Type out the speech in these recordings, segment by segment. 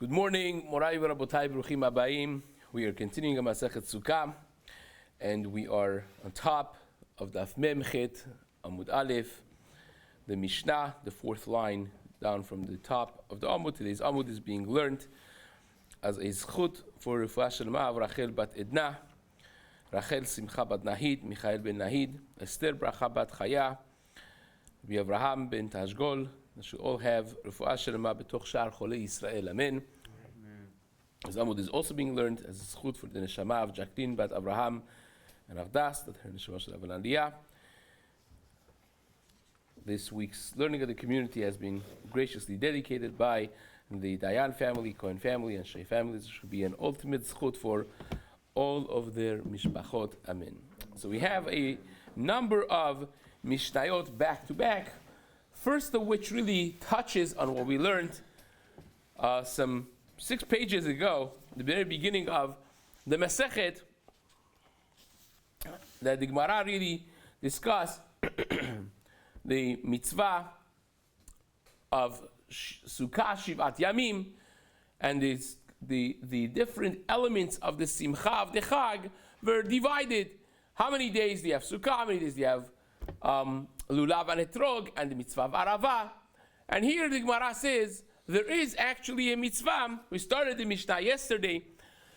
Good morning, Morai v'Rabotai, Bruchim Abayim. We are continuing a Masechet Succah, and we are on top of Daf Memchet, Amud Aleph, the Mishnah, the fourth line down from the top of the Amud. Today's Amud is being learned as a zchut for Refuah Shelma of Rachel bat Edna, Rachel Simcha bat Nahid, Michael ben Nahid, Esther Bracha bat Chaya, Rabbi Avraham ben Tashgol. They should all have Refuah Shelma b'toch Sha'ar Cholei Yisrael. Amen. This Amud is also being learned as a zchut for the neshama of Jacqueline bat Avraham and Avdas, that her neshama shel Avan Aliyah. This week's learning of the community has been graciously dedicated by the Dayan family, Cohen family, and Shei families. It should be an ultimate zchut for all of their mishpachot. Amen. So we have a number of mishnayot back to back. First of which really touches on what we learned some 6 pages ago, the very beginning of the Masechet, that the Gemara really discussed the mitzvah of Sukkah Shivat Yamim, and the different elements of the Simcha of the Chag were divided. How many days do you have Sukkah? How many days do you have Lulav and Etrog, and the mitzvah of Arava? And here the Gemara says there is actually a mitzvah. We started the Mishnah yesterday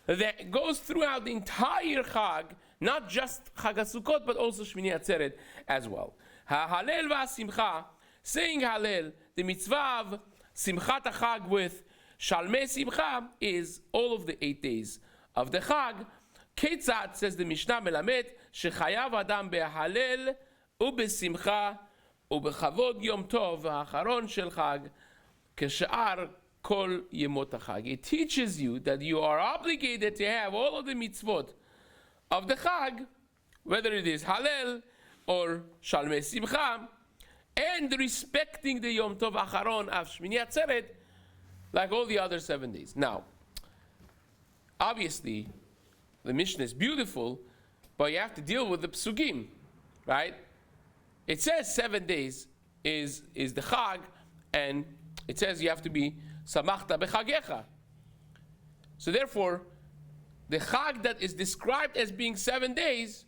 that goes throughout the entire Chag, not just Chag HaSukkot, but also Shmini Atzeret as well. HaHalel v'Simcha, saying Halel, the mitzvah of Simchat HaChag with Shalmei Simcha is all of the 8 days of the Chag. Ketzat, says the Mishnah, Melamed, shechayav Adam beHalel ובשמחה ובכבוד יום טוב האחרון של חג כשאר כל ימות החג. It teaches you that you are obligated to have all of the mitzvot of the Chag, whether it is Halel or Shalmei Simcha, and respecting the Yom Tov Acharon of Shmini Atzeret like all the other 7 days. Now, obviously, the Mishnah is beautiful, but you have to deal with the psukim, right? It says 7 days is the Chag, and it says you have to be Samachta Bechagecha. So therefore, the Chag that is described as being 7 days,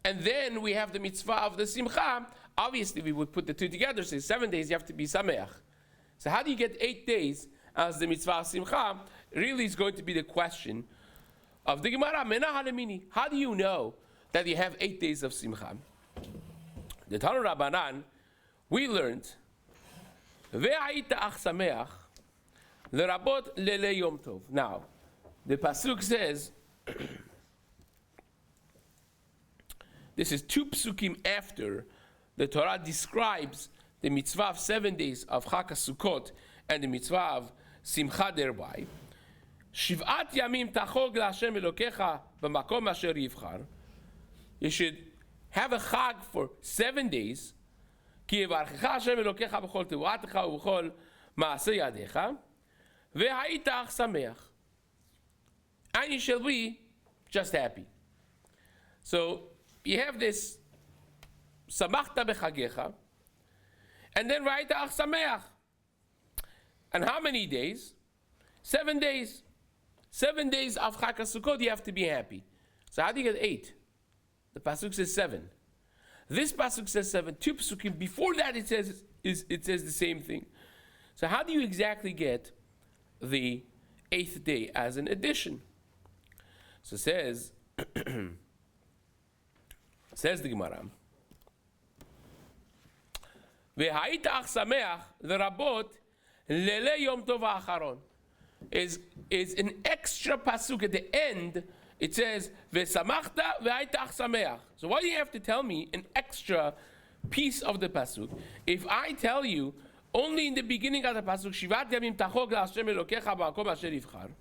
and then we have the mitzvah of the Simcha, obviously we would put the two together, say 7 days you have to be Sameach. So how do you get 8 days as the mitzvah of Simcha? Really is going to be the question of the Gemara, Mena Halemini. How do you know that you have 8 days of Simcha? The Tanu Rabbanan, we learned, Ve'ayita ach sameach, lerabot lele yom tov. Now, the pasuk says, this is 2 psukim after the Torah describes the mitzvah of 7 days of Chag HaSukkot and the mitzvah of Simcha thereby. Shiv'at yamim tachog la'Hashem Elokecha b'makom asher yivchar. You should have a Chag for 7 days. Ki yevarchecha Hashem Elokecha b'chol tevuatecha u'b'chol ma'aseh yadecha, ve'ha'ita ach sameach, and you shall be just happy. So you have this samachta b'chagecha, and then ve'ha'ita ach sameach. And how many days? 7 days. 7 days of Chag HaSukkot you have to be happy. So how do you get 8? The pasuk says 7. This pasuk says 7. 2 pasukim before that it says the same thing. So how do you exactly get the 8th day as an addition? So says says the Gemara, Ve'ha'ita ach sameach l'rabot lele yom tov ha'acharon, is an extra pasuk at the end. It says, Ve'samachta ve'ayta ach sameach. So why do you have to tell me an extra piece of the pasuk? If I tell you only in the beginning of the pasuk, Shivat yamim tachog la'Hashem Elokecha b'makom asher yivchar,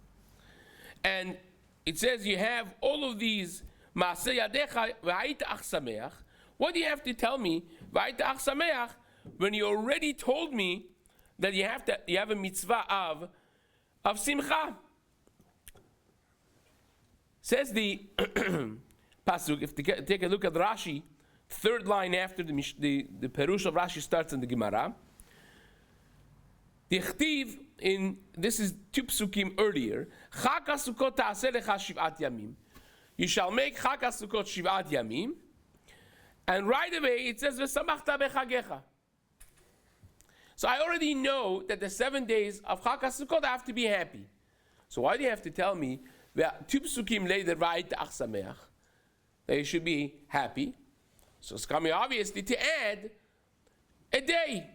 and it says you have all of these ma'aseh yadecha ve'ayta ach sameach, what do you have to tell me ve'ayta ach sameach when you already told me that you have a mitzvah of simcha? Says the pasuk, if you take a look at Rashi, 3rd line after the Perush of Rashi starts in the Gemara. Dichtiv in this is two psukim earlier. Chag HaSukkot ta'aseh lecha shiv'at yamim. You shall make Chag HaSukkot shiv'at yamim, and right away it says v'samachta bechagecha. So I already know that the 7 days of Chag HaSukkot I have to be happy. So why do you have to tell me that two psukim later right ach sameach that you should be happy? So it's coming obviously to add a day.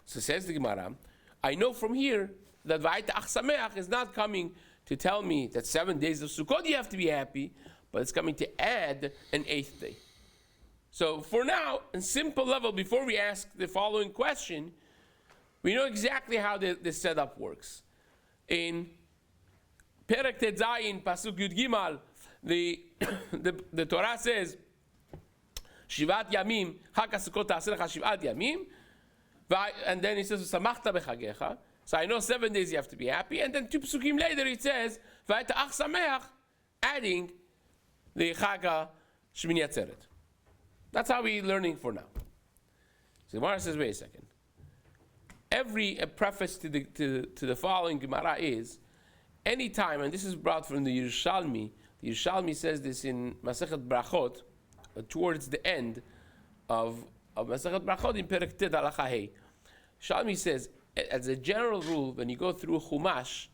So says the Gemara, I know from here that Vayit Ach Sameach is not coming to tell me that 7 days of Sukkot you have to be happy, but it's coming to add an 8th day. So for now, in simple level, before we ask the following question, we know exactly how the setup works. In Perek Tet Zayin, Pasuk Yud Gimal, the Torah says, Shivat Yamim, Chag HaSukkot ta'aseh lecha Shivat Yamim, and then he says, Samachta bechagecha. So I know 7 days you have to be happy. And then two psukim later it says, Vayit ach sameach, adding the Chag Shmini Atzeret. That's how we're learning for now. So the Gemara says, wait a second. Every preface to the following Gemara is, anytime, and this is brought from the Yerushalmi says this in Masechet Brachot, towards the end of Masechet Brachot in Perek Tet Halacha Hey. Shalmi says, as a general rule, when you go through Chumash,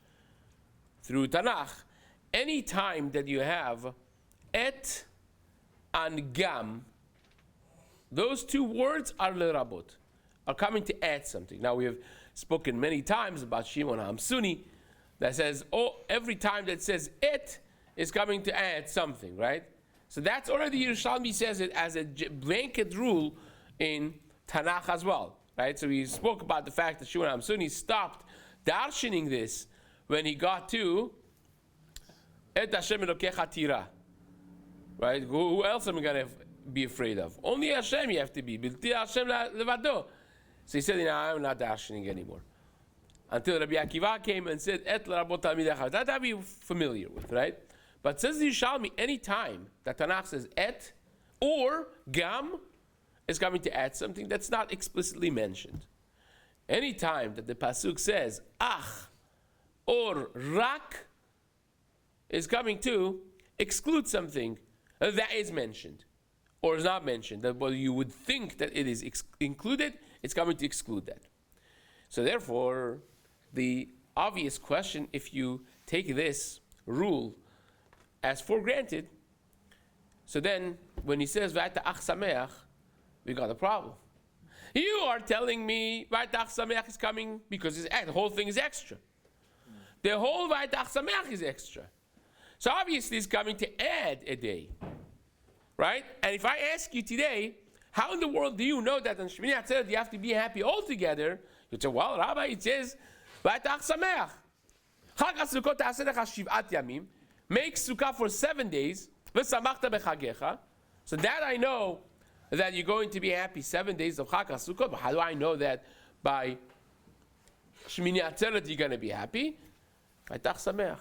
through Tanakh, any time that you have et and gam, those two words are lerabot, are coming to add something. Now we have spoken many times about Shimon HaMsuni that says, every time that says et is coming to add something, right? So that's already Yerushalmi says it as a blanket rule in Tanakh as well, right? So we spoke about the fact that Shimon HaMsuni stopped darshaning this when he got to Et Hashem Elokecha Tira, right? Who else am I going to be afraid of? Only Hashem you have to be. Bilti Hashem levado. So he said, I'm not darshaning anymore. Until Rabbi Akiva came and said, Et l'rabot talmidecha. That I'd be familiar with, right? But says the Yerushalmi, any time that Tanakh says et or gam is coming to add something that's not explicitly mentioned. Any time that the pasuk says ach or rak is coming to exclude something that is mentioned or is not mentioned, that well, you would think that it is included, it's coming to exclude that. So therefore, the obvious question, if you take this rule as for granted, so then when he says Vayit ach sameach, we got a problem. You are telling me Vayit ach sameach is coming because the whole thing is extra. The whole Vayit ach sameach is extra. So obviously it's coming to add a day, right? And if I ask you today, how in the world do you know that on Shmini Atzeret you have to be happy altogether? You'd say, well, Rabbi, it says Vayit ach sameach. Chag HaSukkot ta'aseh lecha shiv'at yamim. Make Sukkah for 7 days. V'samachta bechagecha. So that I know that you're going to be happy 7 days of Chag HaSukkot. But how do I know that by Shmini Atzeret you're going to be happy? Vayit ach sameach.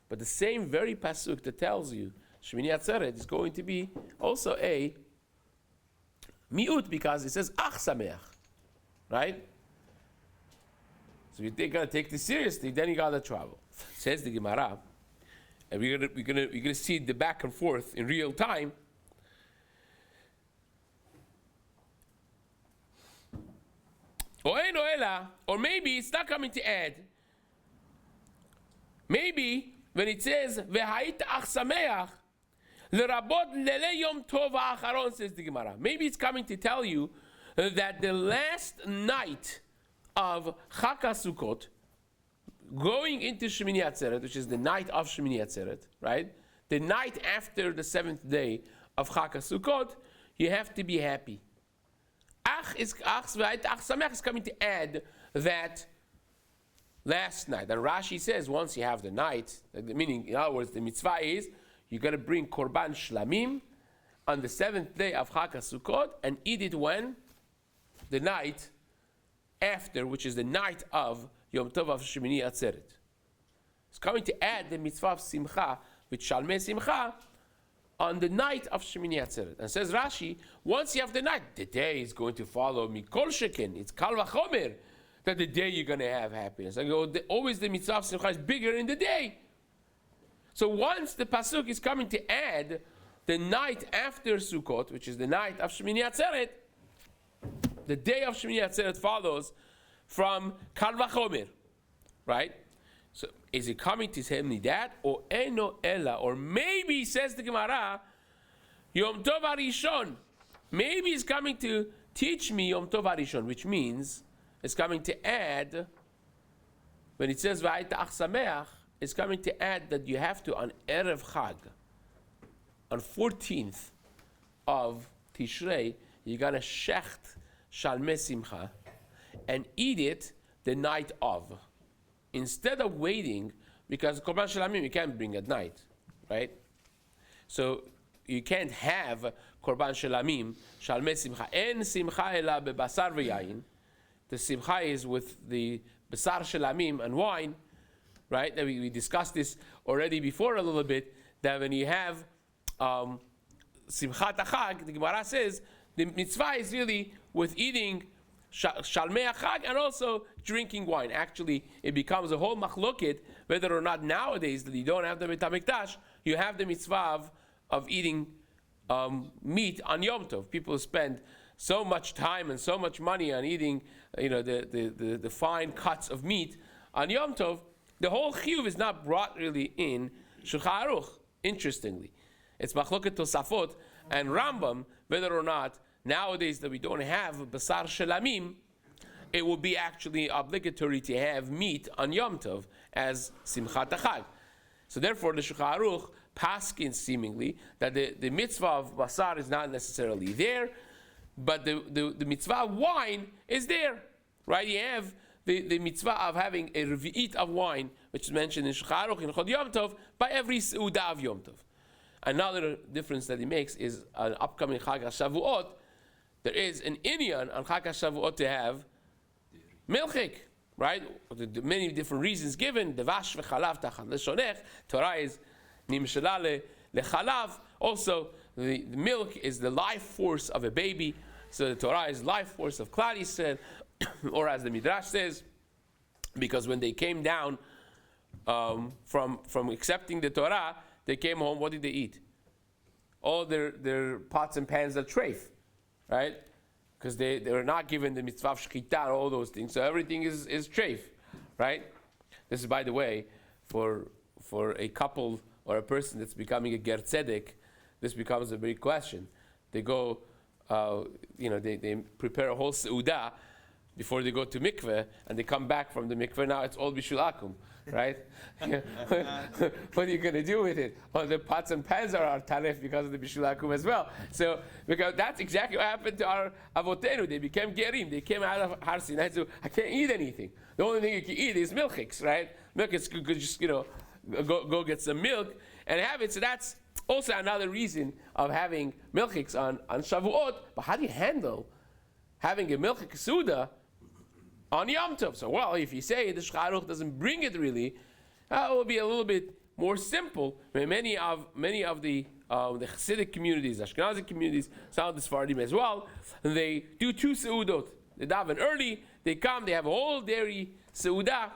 But the same very pasuk that tells you Shmini Atzeret is going to be also a miut because it says ach sameach, right? So if they're going to take this seriously, then you got to trouble. Says the Gemara, and we're gonna see the back and forth in real time. Or maybe it's not coming to add. Maybe when it says v'ha'it ach sameach l'rabot lele yom tov ha'acharon, says the Gemara. Maybe it's coming to tell you that the last night of Chag HaSukkot, going into Shmini Atzeret, which is the night of Shmini Atzeret, right? The night after the 7th day of Chag HaSukkot, you have to be happy. Ach Sameach is coming to add that last night. And Rashi says once you have the night, meaning in other words, the mitzvah is you got to bring korban shlamim on the 7th day of Chag HaSukkot and eat it when? The night after, which is the night of Yom Tov of Shemini Atzeret. It's coming to add the mitzvah of Simcha, with Shalmei Simcha, on the night of Shemini Atzeret. And says Rashi, once you have the night, the day is going to follow Mikol Sheken. It's Kal Vachomer that the day you're going to have happiness. I go, always the mitzvah of simcha is bigger in the day. So once the pasuk is coming to add the night after Sukkot, which is the night of Shemini Atzeret, the day of Shemini Atzeret follows from Kal Vachomer, right? So is it coming to tell me that, or Eno Ella, or maybe, says the Gemara, Yom Tov HaRishon, maybe it's coming to teach me Yom Tov HaRishon, which means it's coming to add, when it says V'ayta Ach Sameach, it's coming to add that you have to, on Erev Chag, on 14th of Tishrei, you're going to shecht Shalmei Simcha and eat it the night of. Instead of waiting, because Korban Shalamim you can't bring at night, right? So you can't have Korban Shalamim, Shalmei Simcha. En Simcha ela bebasar v'yayin. The Simcha is with the Basar Shalamim and wine, right? We discussed this already before a little bit, that when you have Simchat HaChag, the Gemara says, the mitzvah is really with eating Shalmei HaChag and also drinking wine. Actually, it becomes a whole machloket, whether or not nowadays that you don't have the Beit HaMikdash, you have the mitzvah of eating meat on Yom Tov. People spend so much time and so much money on eating, the fine cuts of meat on Yom Tov. The whole chiyuv is not brought really in Shulchan Aruch, interestingly. It's machloket Tosafot and Rambam, whether or not nowadays that we don't have Basar Shalamim, it will be actually obligatory to have meat on Yom Tov as Simchat HaChag. So therefore the Shulchan Aruch paskins seemingly that the mitzvah of Basar is not necessarily there, but the mitzvah of wine is there, right? You have the mitzvah of having a revi'it of wine, which is mentioned in Shulchan Aruch in Chod Yom Tov, by every Seudah of Yom Tov. Another difference that he makes is an upcoming Chag HaShavuot. There is an inyan on Chag HaShavuot to have milchik, right? The many different reasons given. Devash v'chalav tachat leshonech. Torah is nimshela lechalav. Also, the milk is the life force of a baby. So the Torah is life force of Klal Yisrael, or as the Midrash says, because when they came down from accepting the Torah, they came home. What did they eat? All their pots and pans are treif, right? Because they were not given the mitzvah of shechita and all those things. So everything is treif, right? This is, by the way, for a couple or a person that's becoming a ger tzedek, this becomes a big question. They go, they prepare a whole seudah before they go to mikveh, and they come back from the mikveh. Now it's all bishul akum, right? What are you going to do with it? Well, the pots and pans are taref because of the bishul akum as well. So, because that's exactly what happened to our avotenu. They became gerim. They came out of Har Sinai. So I can't eat anything. The only thing you can eat is milchiks, right? Milchiks could just go get some milk and have it. So that's also another reason of having milchiks on Shavuot. But how do you handle having a milchik suda on Yom Tov? So, well, if you say the Shulchan Aruch doesn't bring it really, it will be a little bit more simple. Many of the Hasidic communities, Ashkenazi communities, some of the Sephardim as well, they do two seudot. They daven early, they come, they have a whole dairy seudah,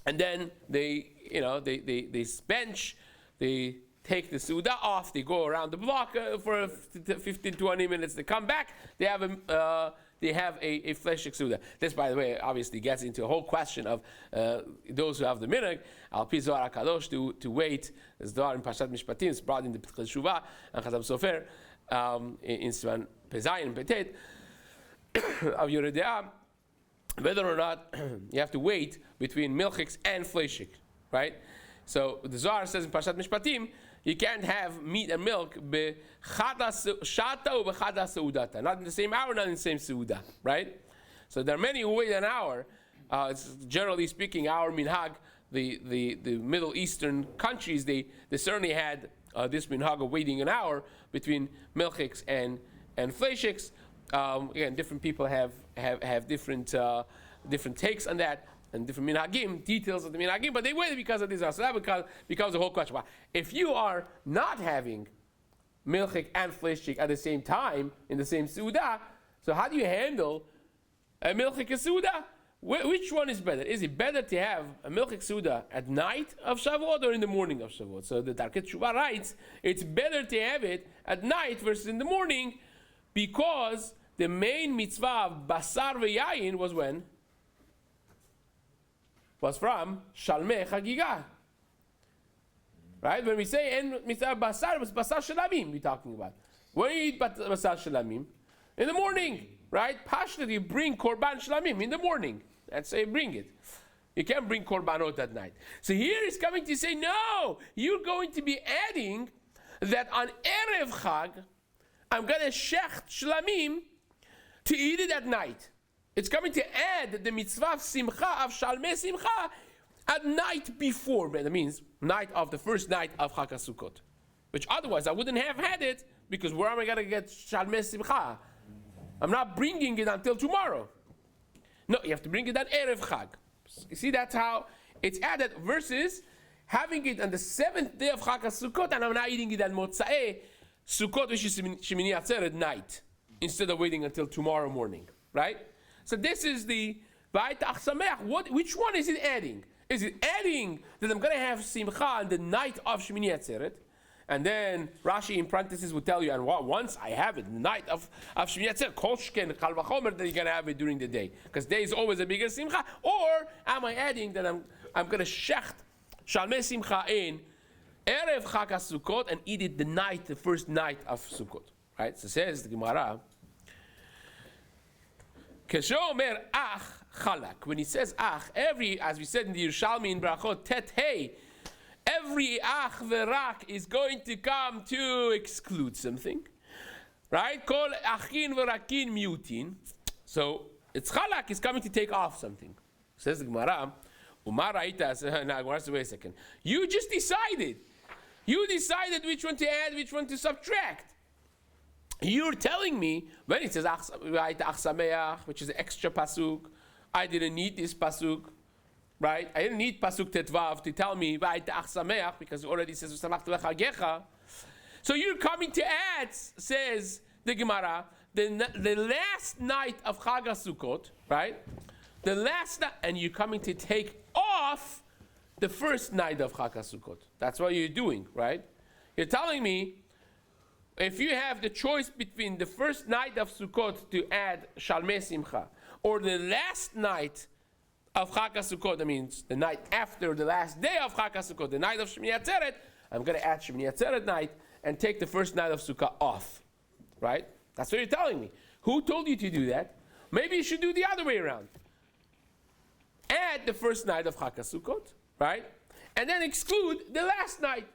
and then they bench, they take the seudah off, they go around the block for 15-20 minutes, they come back, they have a fleshik seudah. This, by the way, obviously gets into a whole question of those who have the minhag, al pi Zohar HaKadosh, to wait. There's Zohar in Parshat Mishpatim, it's brought in the P'chei Shuvah, and Chazam Sofer, in Sivan Pezayin and Petet, of Yoreh De'ah, whether or not you have to wait between milchiks and fleshik, right? So the Zohar says in Parshat Mishpatim, you can't have meat and milk shata or b'chada seudata, not in the same hour, not in the same seudah, right? So there are many who wait an hour. It's generally speaking, our minhag, the Middle Eastern countries, they certainly had this minhag of waiting an hour between milchiks and fleshiks. Again, different people have different takes on that, and different minhagim, details of the minhagim, but they wait because of this. So that becomes the whole question. Well, if you are not having milchik and fleshik at the same time in the same seudah, so how do you handle a milchik and seudah? which one is better? Is it better to have a milchik suda at night of Shavuot or in the morning of Shavuot? So the Darkei Tshuva writes, it's better to have it at night versus in the morning, because the main mitzvah of basar v'yayin was when? Was from Shalmei Chagigah. Right? When we say en mitzvah basar, it was basar shalamim we're talking about. When you eat basar shalamim? In the morning. Right? Pashta, you bring korban shlamim in the morning. That's say bring it. You can't bring korbanot at night. So here he's coming to say, no, you're going to be adding that on Erev Chag, I'm going to shecht shlamim to eat it at night. It's coming to add the mitzvah of simcha, of shalmei simcha, at night before. That means night of the first night of Chag HaSukkot. Which otherwise I wouldn't have had it, because where am I going to get shalmei simcha? I'm not bringing it until tomorrow. No, you have to bring it on Erev Chag. You see, that's how it's added, versus having it on the 7th day of Chag HaSukkot, and I'm not eating it on Motza'eh Sukkot, which is Shemini Atzeret night, instead of waiting until tomorrow morning, right? So this is the V'aytach Sameach. Which one is it adding? Is it adding that I'm going to have Simcha on the night of Shemini Atzeret? And then Rashi in parentheses will tell you, and once I have it, the night of Shemini Atzeret, Kol Shken, Kal Vachomer, then you're going to have it during the day. Because day is always a bigger Simcha. Or am I adding that I'm going to shecht Shalmei Simcha in Erev Chag HaSukkot and eat it the first night of Sukkot. Right? So says the Gemara, Keshomer Ach Chalak. When he says Ach, as we said in the Yerushalmi in Brachot, Tet Hey, every ach v'rak is going to come to exclude something, right? Kol achin v'rakin miutin. So it's chalak is coming to take off something. Says the Gemara, Umar Aita. Now Gemara says, wait a second. You just decided. You decided which one to add, which one to subtract. You're telling me when it says ach sameach, which is an extra pasuk, I didn't need this pasuk. Right? I didn't need pasuk tetvav to tell me v'aytach sameach, because it already says v'samachtu v'chagecha. So you're coming to add, says the Gemara, the last night of Chag HaSukkot, right? The last night, and you're coming to take off the first night of Chag HaSukkot. That's what you're doing, right? You're telling me if you have the choice between the first night of Sukkot to add Shalmei Simcha or the last night of Chag HaSukkot, that means the night after the last day of Chag HaSukkot, the night of Shemini Atzeret, I'm going to add Shemini Atzeret night and take the first night of Sukkah off. Right? That's what you're telling me. Who told you to do that? Maybe you should do the other way around. Add the first night of Chag HaSukkot, right? And then exclude the last night,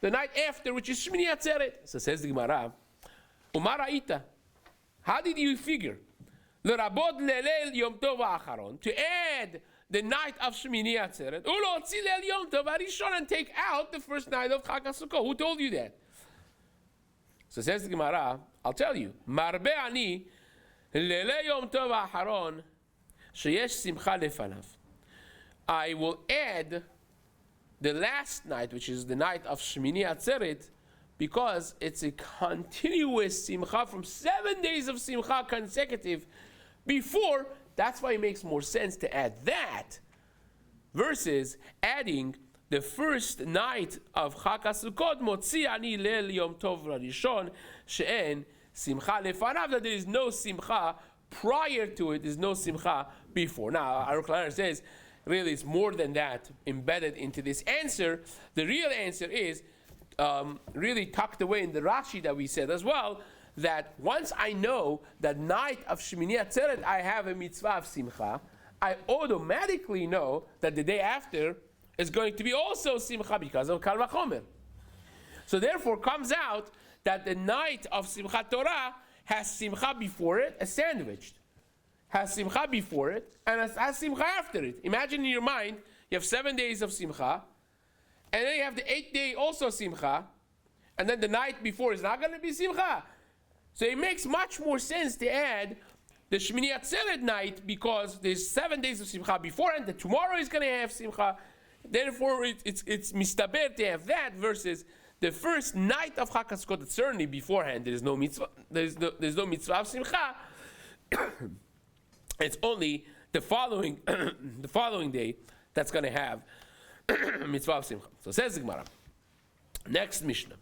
the night after, which is Shemini Atzeret. So says the Gemara, Umar Aita, how did you figure? L'rabot le'leil Yom Tov ha'acharon, to add the night of Shemini Atzeret, u'lo'otzi le'el Yom Tov ha'rishon, and take out the first night of Chag HaSukkot. Who told you that? So says the Gemara, I'll tell you, marbe ani le'leil Yom Tov ha'acharon sheyesh simcha lefanav. I will add the last night, which is the night of Shemini Atzeret, because it's a continuous simcha from 7 days of simcha consecutive before. That's why it makes more sense to add that versus adding the first night of Chag HaSukkot, Motzi ani leil Yom Tov Rishon, she'en simcha lefanav, that there is no simcha prior to it, there's no simcha before. Now, Aruch LaNer says, really it's more than that embedded into this answer. The real answer is really tucked away in the Rashi that we said as well, that once I know that night of Shemini Atzeret I have a mitzvah of simcha, I automatically know that the day after is going to be also simcha because of Kal Vachomer. So therefore comes out that the night of Simchat Torah has simcha before it, as sandwiched. Has simcha before it, and has simcha after it. Imagine in your mind, you have 7 days of simcha, and then you have the 8th day also simcha, and then the night before is not going to be simcha. So it makes much more sense to add the Shemini Atzeret night, because there's 7 days of simcha beforehand, that tomorrow is going to have simcha. Therefore, it's mistaber to have that versus the first night of Chag HaSukkot, that certainly beforehand there's no mitzvah of simcha. It's only the following the following day, that's going to have mitzvah of simcha. So says the Gemara. Next Mishnah.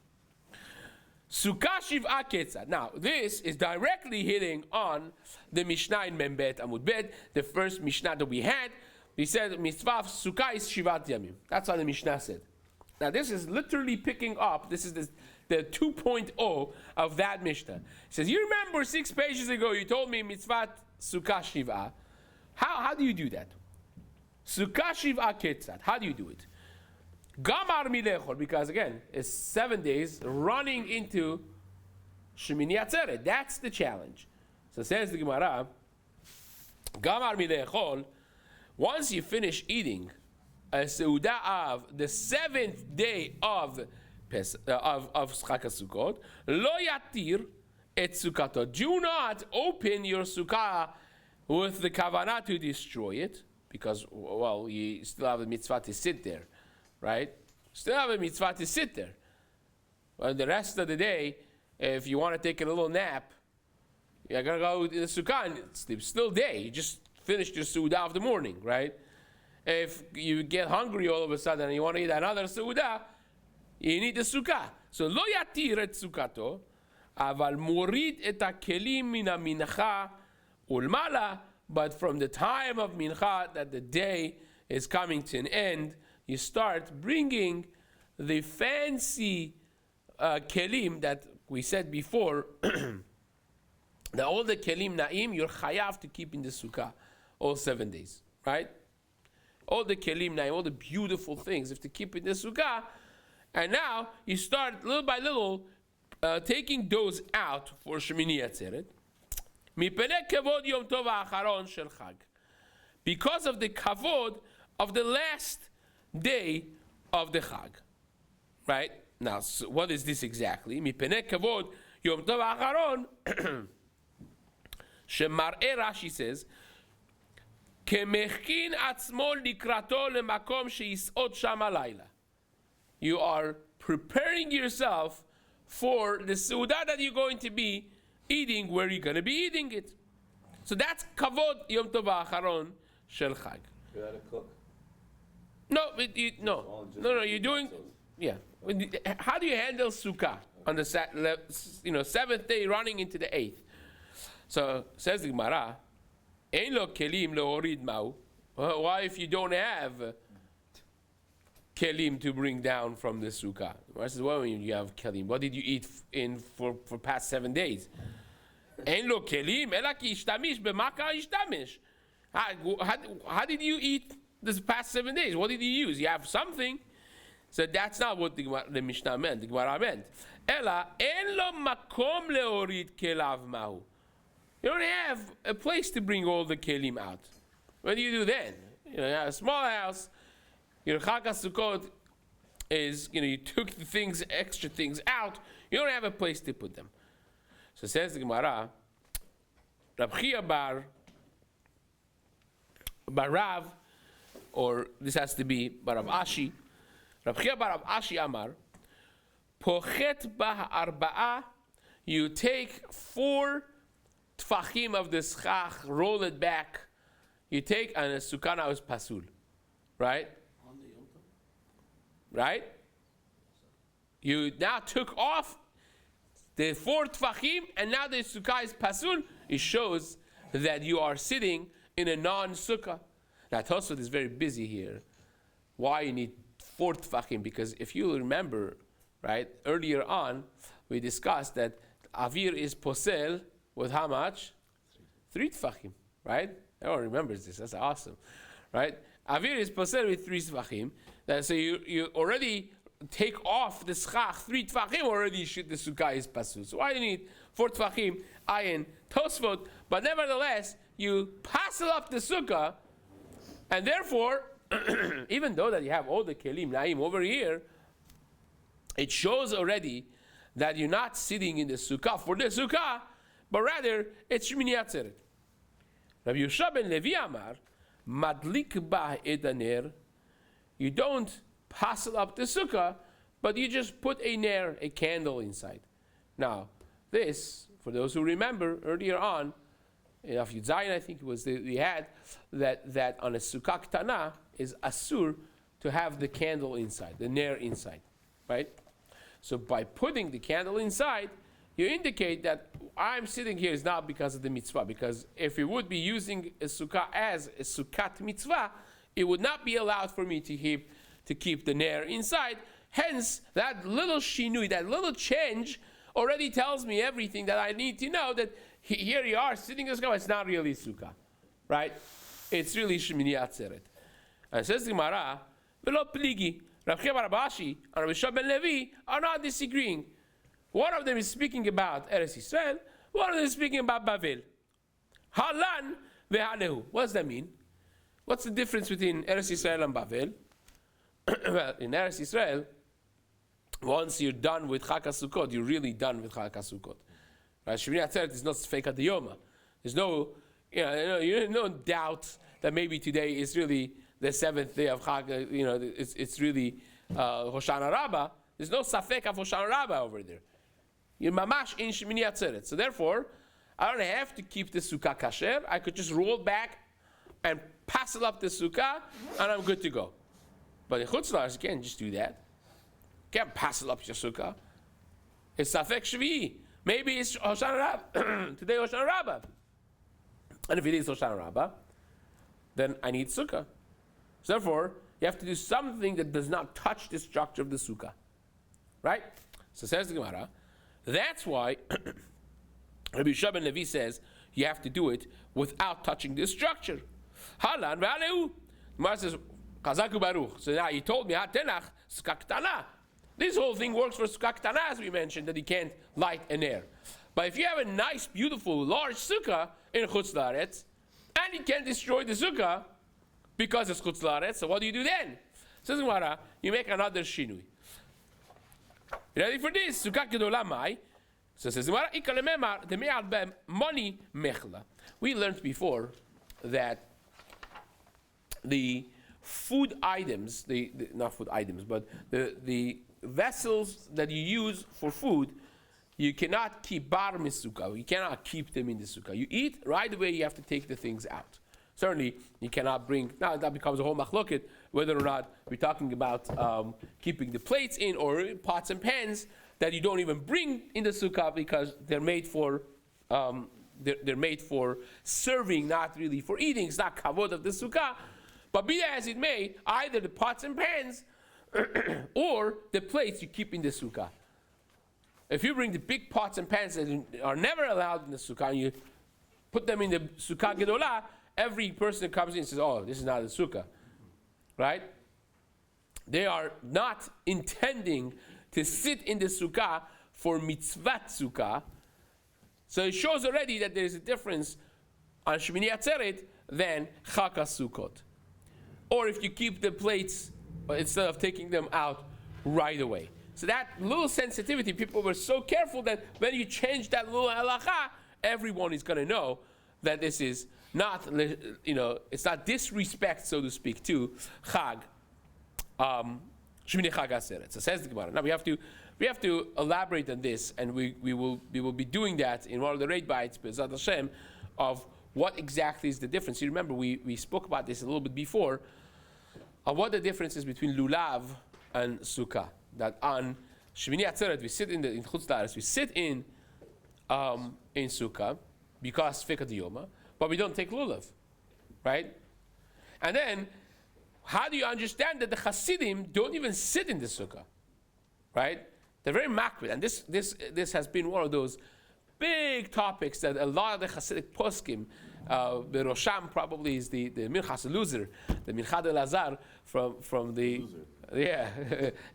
Sukkah shiv'a ketzad. Now, this is directly hitting on the Mishnah in Membet Amud Bet, the first Mishnah that we had. We said mitzvah of Sukkah is shivat yamim. That's what the Mishnah said. Now, this is literally picking up. This is the 2.0 of that Mishnah. It says, you remember 6 pages ago you told me mitzvah Sukkah shiv'a. How do you do that? Sukkah shiv'a ketzad. How do you do it? Gamar milechol, because again, it's 7 days running into Shemini Atzeret. That's the challenge. So says the Gemara, Gamar milechol, once you finish eating a seudah of the 7th day of Sukkah Sukkot, lo yatir et sukkato. Do not open your sukkah with the kavanah to destroy it, because, well, you still have a mitzvah to sit there. Right? Still have a mitzvah to sit there. Well, the rest of the day, if you want to take a little nap, you're going to go to the sukkah and it's still day. You just finished your seudah of the morning, right? If you get hungry all of a sudden and you want to eat another seudah, you need the sukkah. So, lo yatir et sukkato, aval morid et hakelim min hamincha ulmala, but from the time of mincha, that the day is coming to an end, you start bringing the fancy kelim that we said before, that all the kelim na'im, you're chayav to keep in the sukkah all 7 days, right? All the kelim na'im, all the beautiful things, you have to keep in the sukkah. And now you start little by little taking those out for Shemini Atzeret. Mipnei kavod yom tov ha'acharon shel chag. Because of the kavod of the last day of the Chag, right? Now, so what is this exactly? Mipnei kavod yom tov ha'acharon. Shemar'e Rashi says, kemechin atzmo likrato lemakom sheisot sham halayla. You are preparing yourself for the seudah that you're going to be eating, where you're going to be eating it. So that's kavod yom tov ha'acharon shel Chag. You gotta cook. No, no. You're doing, yeah. How do you handle sukkah on the 7th day running into the 8th? So says the Gemara, ein lo kelim leorid ma'u. Why, if you don't have kelim to bring down from the sukkah? The Gemara says, well, when you have kelim, what did you eat for past 7 days? Ein lo kelim ela ki ishtamish b'maka ishtamish. How did you eat this past 7 days? What did you use? You have something. So that's not what the Mishnah meant. The Gemara meant. Ela en lo makom leorid kelav mahu. You don't have a place to bring all the kelim out. What do you do then? You have a small house. Your Chag HaSukkot is, you took the extra things out. You don't have a place to put them. So says the Gemara, Rab Chia bar Rav, or this has to be Barav Ashi. Rab Chia bar Rav Ashi Amar, Pochet bah arba'a, you take 4 tfachim of the schach, roll it back. You take, and a sukkah now is pasul, right? Right? You now took off the 4 tfachim, and now the sukkah is pasul. It shows that you are sitting in a non-sukkah. Now Tosfot is very busy here. Why you need 4 tfachim? Because if you remember, right, earlier on, we discussed that Avir is posel with how much? 3 tfachim, right? Everyone remembers this. That's awesome, right? Avir is posel with 3 tfachim. So you already take off the schach 3 tfachim, already the sukkah is pasul. So why do you need 4 tfachim? Ayin Tosfot, but nevertheless you passel up the sukkah, and therefore, even though that you have all the kelim naim over here, it shows already that you're not sitting in the sukkah for the sukkah, but rather it's Shemini Atzeret. Rabbi Yosha ben Levi Amar, madlik ba edaner. You don't passel up the sukkah, but you just put a ner, a candle inside. Now, this, for those who remember earlier on, Of Yud Zayin, I think it was, we had that on a Sukkah Ktana is asur to have the candle inside, the ner inside, right? So by putting the candle inside, you indicate that I'm sitting here is not because of the mitzvah, because if you would be using a sukkah as a sukkat mitzvah, it would not be allowed for me to keep the ner inside. Hence, that little shinui, that little change, already tells me everything that I need to know, that here you are sitting in the sukkah, it's not really sukkah, right? It's really Shemini Atzeret. And says the Gemara, V'lo pligi, Rav Cheva Rabashi and Rabbi Shlomo ben Levi are not disagreeing. One of them is speaking about Eretz Yisrael, one of them is speaking about Bavel. Halan ve'halehu. What does that mean? What's the difference between Eretz Yisrael and Bavel? Well, in Eretz Yisrael, once you're done with Chag HaSukkot, you're really done with Chag HaSukkot. Right? Shemini Atzeret is not Sfeika Diyoma. There's no doubt that maybe today is really the seventh day of Chag. It's really Hoshana Rabbah. There's no Safek of Hoshana Rabbah over there. You're mamash in Shemini Atzeret. So therefore, I don't have to keep the sukkah kasher. I could just roll back and pass it up the sukkah, and I'm good to go. But in Chutz La'aretz, you can't just do that. You can't pass it up your sukkah. It's Safek Shvi'i. Maybe it's Hoshana Rabbah. Today Hoshana Rabbah. And if it is Hoshana Rabbah, then I need sukkah. So therefore, you have to do something that does not touch the structure of the sukkah. Right? So says the Gemara, that's why Rabbi Shlomo ben Levi says you have to do it without touching the structure. Halan ve'aleu. Gemara says, Chazaku Baruch. So now you told me, Hatenach, Sukkah Ktana. This whole thing works for Sukkah Ktana, as we mentioned, that you can't light an air. But if you have a nice, beautiful, large sukkah in Chutz La'aretz, and you can't destroy the sukkah because it's Chutz La'aretz, so what do you do then? Says the Gemara, you make another shinui. You ready for this? Sukkah Gedolah Mai. So says the money mechla. We learned before that the food items, not food items, but the vessels that you use for food, you cannot keep bar sukkah. You cannot keep them in the sukkah. You eat right away. You have to take the things out. Certainly, you cannot bring. Now that becomes a whole machloket whether or not we're talking about keeping the plates in or pots and pans that you don't even bring in the sukkah because they're made for they're made for serving, not really for eating. It's not kavod of the sukkah. But be that as it may, either the pots and pans or the plates you keep in the sukkah. If you bring the big pots and pans that are never allowed in the sukkah and you put them in the sukkah gedolah, every person that comes in says, oh, this is not a sukkah. Right? They are not intending to sit in the sukkah for mitzvat sukkah. So it shows already that there is a difference on Shemini Atzeret than Chag HaSukkot. Or if you keep the plates instead of taking them out right away. So that little sensitivity, people were so careful that when you change that little halacha, everyone is going to know that this is not, it's not disrespect, so to speak, to Chag, Shemini Chag HaSeret. So says the Gemara. Now we have to elaborate on this, and we will be doing that in one of the raid bites, B'ezrat Hashem, of what exactly is the difference. You remember we spoke about this a little bit before, of what the difference is between lulav and sukkah. That on Shemini Atzeret we sit in Chutz La'aretz, we sit in sukkah because Sfeika Diyoma, but we don't take lulav, right? And then, how do you understand that the Hasidim don't even sit in the sukkah, right? They're very makbid, and this has been one of those big topics that a lot of the Hasidic poskim, the Rosham probably is the Minchas Loser, the Minchad El-Azar from the loser. Yeah,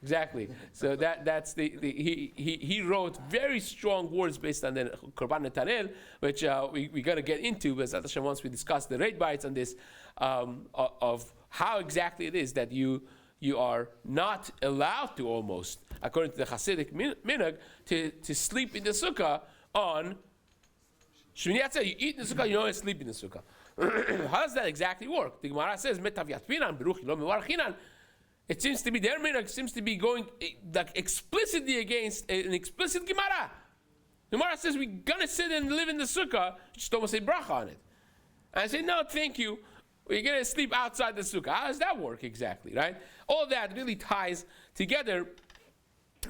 exactly. So that's he wrote very strong words based on the Korban Netanel, which we got to get into, but once we discuss the raid bites on this, of how exactly it is that you are not allowed to, almost according to the Hasidic minhag, to sleep in the sukkah on Shemini Atzeret. You eat in the sukkah, you don't sleep in the sukkah. How does that exactly work? The Gemara says, Metav Yatfinan, Beruch Lo Mevarchinan. It seems to be, their minhag seems to be going like explicitly against an explicit Gemara. The Gemara says we're going to sit and live in the sukkah, just don't want to say bracha on it. And I say, no, thank you. We're going to sleep outside the sukkah. How does that work exactly, right? All that really ties together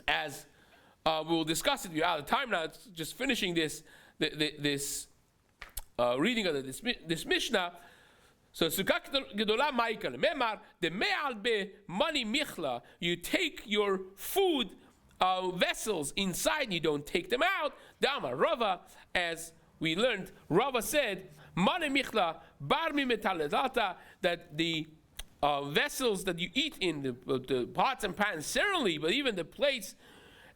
as we'll discuss it. We're out of time now. It's just finishing this reading of this Mishnah. So Sukkah Gedolah Ma'ikal Memar the Me'al Be Mani Michla. You take your food vessels inside. You don't take them out. Dama Rava, as we learned, Rava said, Mani Michla Barmi Metaledata, that the vessels that you eat in, the pots and pans, certainly, but even the plates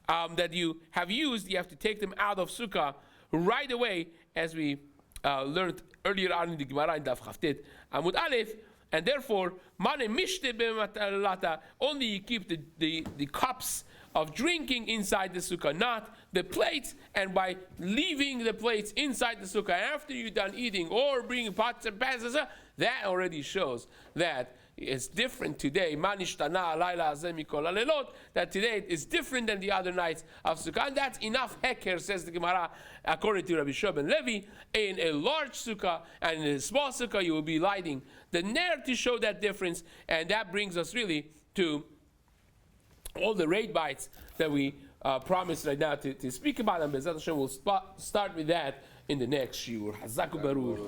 that you have used, you have to take them out of Sukkah right away, as we learned earlier on in the Gemara in Daf Chavtet Amud Aleph, and therefore, Mane Mishte B'Matalata, only you keep the cups of drinking inside the Sukkah, not the plates, and by leaving the plates inside the Sukkah after you're done eating or bringing pots and pans, that already shows that it's different today. That today is different than the other nights of Sukkah. And that's enough heker, says the Gemara, according to Rabbi Shlomo Yisraeli. In a large Sukkah and in a small Sukkah, you will be lighting the ner to show that difference. And that brings us really to all the raid bites that we promised right now to speak about. And Bezat Hashem will start with that in the next shiur. Hazaku Baruch.